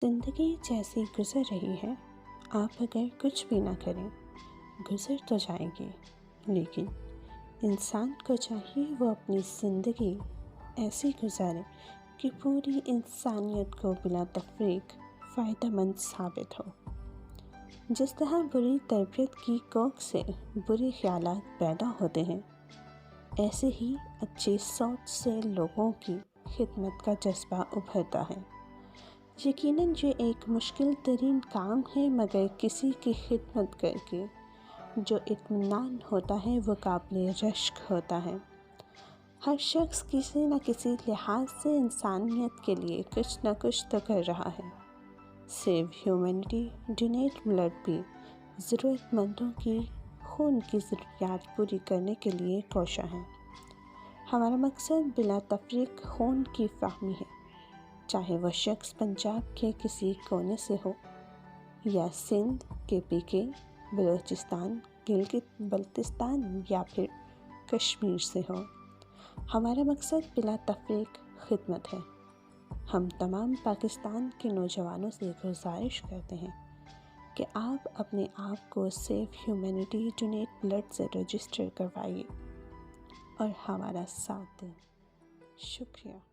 زندگی جیسی گزر رہی ہے، آپ اگر کچھ بھی نہ کریں گزر تو جائیں گی، لیکن انسان کو چاہیے وہ اپنی زندگی ایسی گزارے کہ پوری انسانیت کو بلا تفریق فائدہ مند ثابت ہو۔ جس طرح بری تربیت کی کوکھ سے برے خیالات پیدا ہوتے ہیں، ایسے ہی اچھی سوچ سے لوگوں کی خدمت کا جذبہ ابھرتا ہے۔ یقیناً یہ ایک مشکل ترین کام ہے، مگر کسی کی خدمت کر کے جو اطمینان ہوتا ہے وہ قابل رشک ہوتا ہے۔ ہر شخص کسی نہ کسی لحاظ سے انسانیت کے لیے کچھ نہ کچھ تو کر رہا ہے۔ سیو ہیومینٹی ڈونیٹ بلڈ بھی ضرورت مندوں کی خون کی ضروریات پوری کرنے کے لیے کوشاں ہے۔ ہمارا مقصد بلا تفریق خون کی فراہمی ہے، چاہے وہ شخص پنجاب کے کسی کونے سے ہو یا سندھ KPK، بلوچستان، گلگت بلتستان یا پھر کشمیر سے ہو۔ ہمارا مقصد بلا تفریق خدمت ہے۔ ہم تمام پاکستان کے نوجوانوں سے گزارش کرتے ہیں کہ آپ اپنے آپ کو سیو ہیومینٹی ڈونیٹ بلڈ سے رجسٹر کروائیے اور ہمارا ساتھ دیں۔ شکریہ۔